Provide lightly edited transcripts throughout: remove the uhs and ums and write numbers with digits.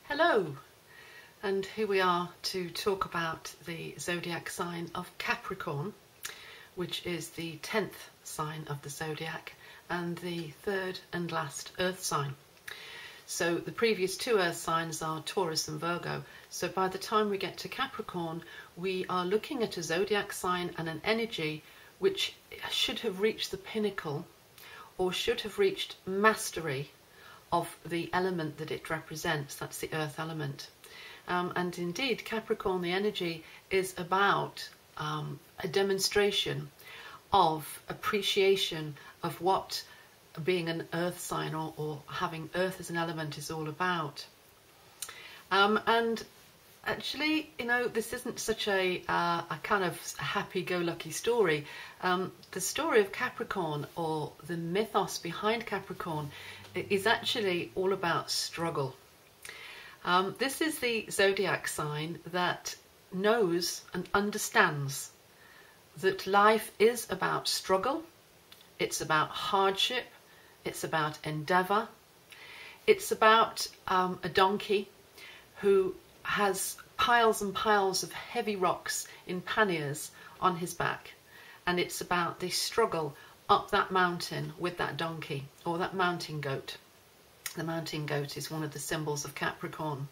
Hello, and here we are to talk about the zodiac sign of Capricorn, which is the 10th sign of the zodiac and the third and last earth sign. So the previous two earth signs are Taurus and Virgo. So by the time we get to Capricorn, we are looking at a zodiac sign and an energy which should have reached the pinnacle or should have reached mastery of the element that it represents. That's the earth element. And indeed, Capricorn, the energy, is about a demonstration of appreciation of what being an earth sign or having earth as an element is all about. And actually, you know, this isn't such a kind of happy-go-lucky story. The story of Capricorn, or the mythos behind Capricorn, is actually all about struggle. This is the zodiac sign that knows and understands that life is about struggle, it's about hardship, it's about endeavour, it's about a donkey who has piles and piles of heavy rocks in panniers on his back, and it's about the struggle up that mountain with that donkey, or that mountain goat. The mountain goat is one of the symbols of Capricorn.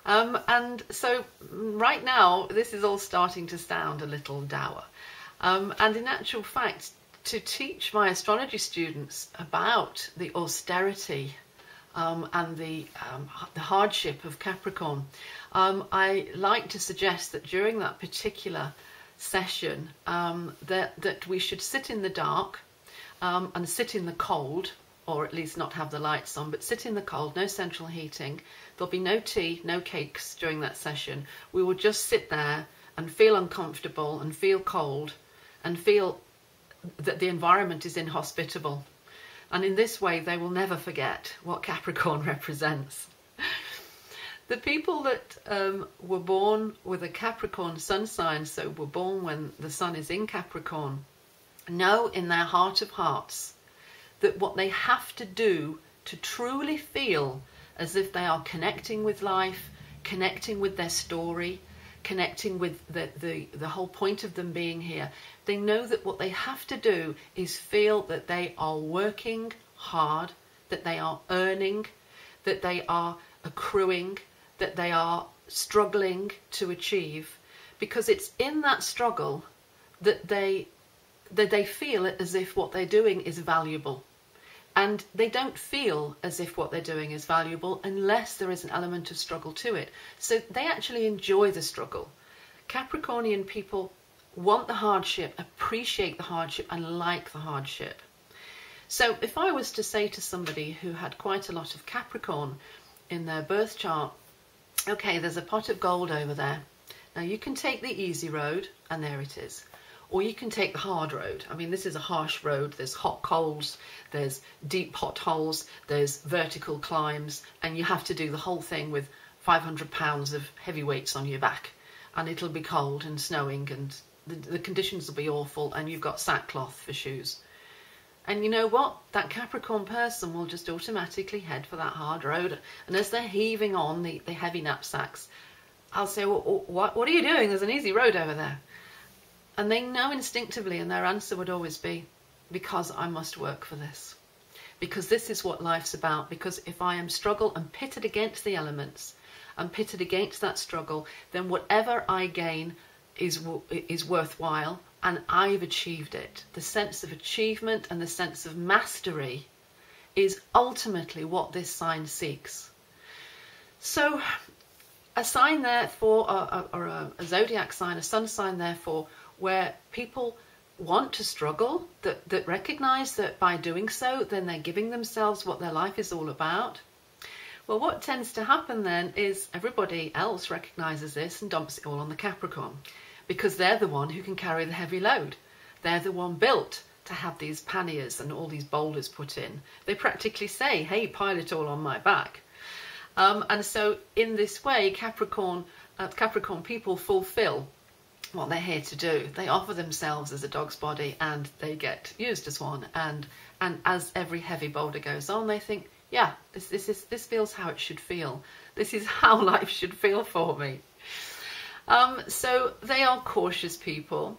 And so right now this is all starting to sound a little dour. And in actual fact, to teach my astrology students about the austerity and the hardship of Capricorn, I like to suggest that during that particular session that we should sit in the dark and sit in the cold, or at least not have the lights on, but sit in the cold, no central heating. There'll be no tea, no cakes during that session. We will just sit there and feel uncomfortable and feel cold and feel that the environment is inhospitable. And in this way, they will never forget what Capricorn represents. The people that were born with a Capricorn sun sign, so were born when the sun is in Capricorn, know in their heart of hearts that what they have to do to truly feel as if they are connecting with life, connecting with their story, connecting with the whole point of them being here, they know that what they have to do is feel that they are working hard, that they are earning, that they are accruing, that they are struggling to achieve, because it's in that struggle that they feel as if what they're doing is valuable. And they don't feel as if what they're doing is valuable unless there is an element of struggle to it. So they actually enjoy the struggle. Capricornian people want the hardship, appreciate the hardship, and like the hardship. So if I was to say to somebody who had quite a lot of Capricorn in their birth chart, okay, there's a pot of gold over there. Now you can take the easy road, and there it is. Or you can take the hard road. I mean, this is a harsh road. There's hot coals, there's deep potholes, there's vertical climbs, and you have to do the whole thing with 500 pounds of heavy weights on your back. And it'll be cold and snowing, and the conditions will be awful, and you've got sackcloth for shoes. And you know what? That Capricorn person will just automatically head for that hard road. And as they're heaving on the heavy knapsacks, I'll say, well, what are you doing? There's an easy road over there. And they know instinctively, and their answer would always be, because I must work for this. Because this is what life's about. Because if I am struggle and pitted against the elements, and pitted against that struggle, then whatever I gain is worthwhile, and I've achieved it. The sense of achievement and the sense of mastery is ultimately what this sign seeks. So a sign therefore, or a zodiac sign, a sun sign therefore, where people want to struggle, that recognise that by doing so, then they're giving themselves what their life is all about. Well, what tends to happen then is everybody else recognises this and dumps it all on the Capricorn, because they're the one who can carry the heavy load. They're the one built to have these panniers and all these boulders put in. They practically say, hey, pile it all on my back. And so in this way, Capricorn people fulfil what they're here to do. They offer themselves as a dog's body, and they get used as one. And as every heavy boulder goes on, they think, yeah, this feels how it should feel. This is how life should feel for me. So they are cautious people.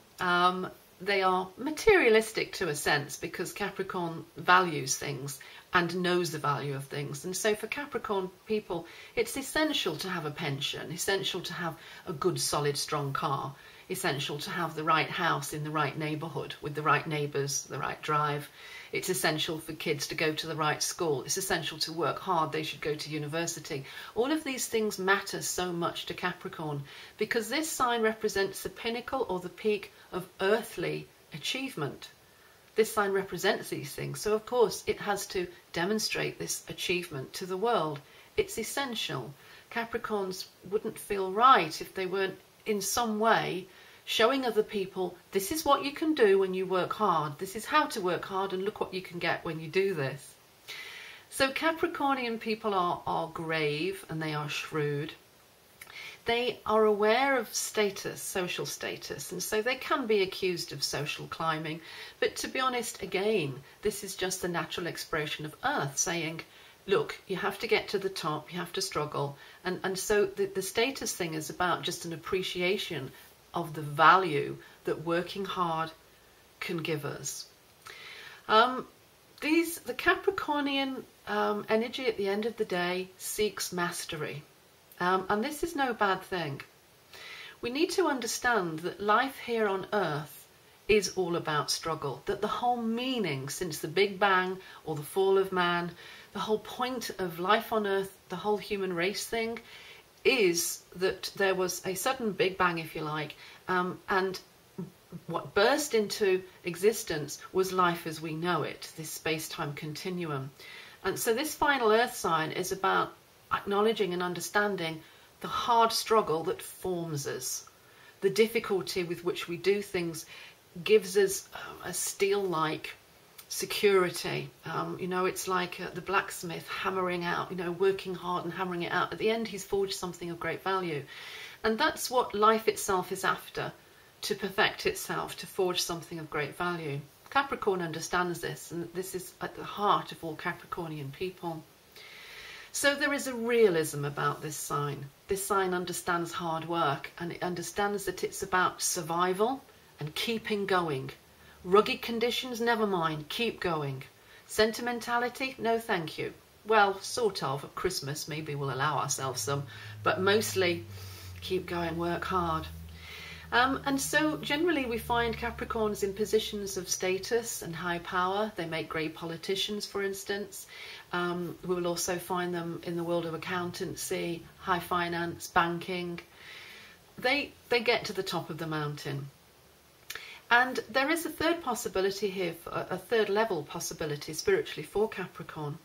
They are materialistic to a sense, because Capricorn values things and knows the value of things. And so for Capricorn people, it's essential to have a pension, essential to have a good, solid, strong car, essential to have the right house in the right neighbourhood with the right neighbours, the right drive. It's essential for kids to go to the right school. It's essential to work hard. They should go to university. All of these things matter so much to Capricorn, because this sign represents the pinnacle or the peak of earthly achievement. This sign represents these things. So, of course, it has to demonstrate this achievement to the world. It's essential. Capricorns wouldn't feel right if they weren't in some way showing other people, this is what you can do when you work hard. This is how to work hard, and look what you can get when you do this. So Capricornian people are grave and they are shrewd. They are aware of status, social status, and so they can be accused of social climbing. But to be honest, again, this is just the natural expression of Earth saying, look, you have to get to the top, you have to struggle. And so the status thing is about just an appreciation of the value that working hard can give us. The Capricornian energy at the end of the day seeks mastery. And this is no bad thing. We need to understand that life here on Earth is all about struggle, that the whole meaning since the Big Bang or the fall of man, the whole point of life on Earth, the whole human race thing, is that there was a sudden Big Bang, if you like, and what burst into existence was life as we know it, this space-time continuum. And so this final Earth sign is about acknowledging and understanding the hard struggle that forms us. The difficulty with which we do things gives us a steel-like security. It's like the blacksmith hammering out, working hard and hammering it out. At the end, he's forged something of great value. And that's what life itself is after, to perfect itself, to forge something of great value. Capricorn understands this, and this is at the heart of all Capricornian people. So there is a realism about this sign. This sign understands hard work, and it understands that it's about survival and keeping going. Rugged conditions, never mind, keep going. Sentimentality, no thank you. Well, sort of, at Christmas maybe we'll allow ourselves some, but mostly keep going, work hard. And so generally we find Capricorns in positions of status and high power. They make great politicians, for instance. We will also find them in the world of accountancy, high finance, banking. They get to the top of the mountain. And there is a third possibility here, a third level possibility spiritually for Capricorn.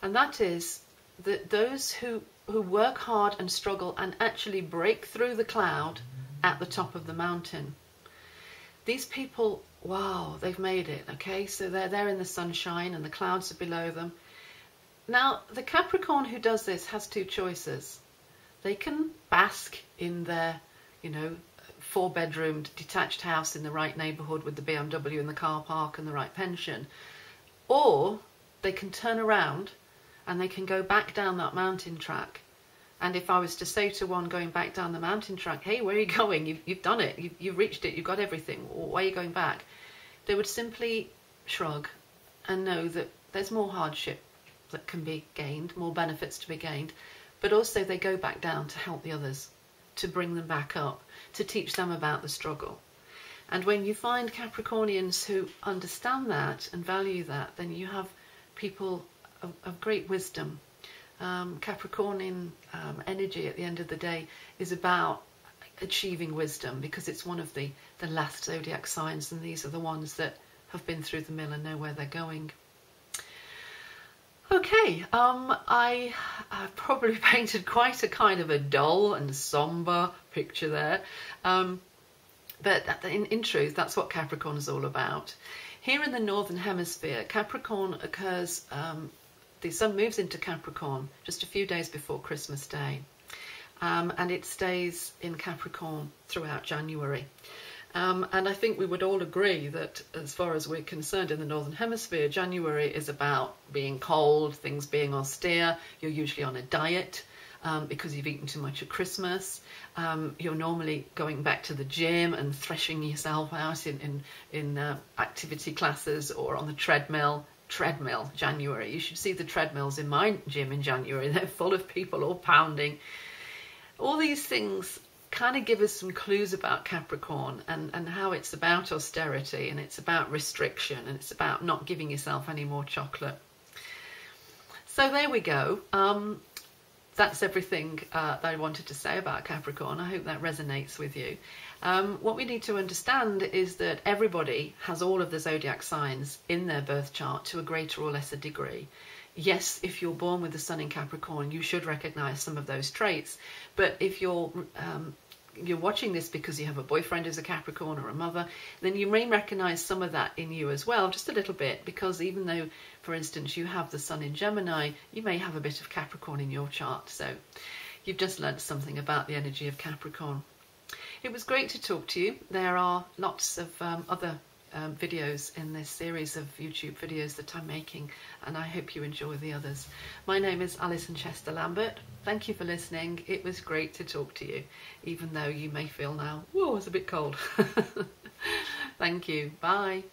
And that is that those who work hard and struggle and actually break through the cloud at the top of the mountain. These people, wow, they've made it, okay? So they're there in the sunshine and the clouds are below them. Now, the Capricorn who does this has two choices. They can bask in their, 4-bedroomed detached house in the right neighbourhood with the BMW in the car park and the right pension. Or they can turn around and they can go back down that mountain track. And if I was to say to one going back down the mountain track, hey, where are you going? You've done it. You've reached it. You've got everything. Why are you going back? They would simply shrug and know that there's more hardship that can be gained, more benefits to be gained. But also they go back down to help the others, to bring them back up, to teach them about the struggle. And when you find Capricornians who understand that and value that, then you have people of great wisdom. Capricornian energy at the end of the day is about achieving wisdom, because it's one of the last zodiac signs, and these are the ones that have been through the mill and know where they're going. Okay, I probably painted quite a kind of a dull and sombre picture there, but in truth that's what Capricorn is all about. Here in the Northern Hemisphere, Capricorn occurs, the sun moves into Capricorn just a few days before Christmas Day, and it stays in Capricorn throughout January. And I think we would all agree that as far as we're concerned in the Northern Hemisphere, January is about being cold, things being austere. You're usually on a diet because you've eaten too much at Christmas. You're normally going back to the gym and threshing yourself out in activity classes or on the treadmill. January. You should see the treadmills in my gym in January. They're full of people all pounding. All these things kind of give us some clues about Capricorn and how it's about austerity and it's about restriction and it's about not giving yourself any more chocolate. So there we go. That's everything that I wanted to say about Capricorn. I hope that resonates with you. What we need to understand is that everybody has all of the zodiac signs in their birth chart to a greater or lesser degree. Yes, if you're born with the sun in Capricorn, you should recognize some of those traits. But if you're watching this because you have a boyfriend who's a Capricorn or a mother, then you may recognize some of that in you as well, just a little bit, because even though, for instance, you have the sun in Gemini, you may have a bit of Capricorn in your chart. So you've just learned something about the energy of Capricorn. It was great to talk to you. There are lots of other videos in this series of YouTube videos that I'm making, and I hope you enjoy the others. My name is Alison Chester-Lambert. Thank you for listening. It was great to talk to you, even though you may feel now, whoa, it's a bit cold. Thank you. Bye.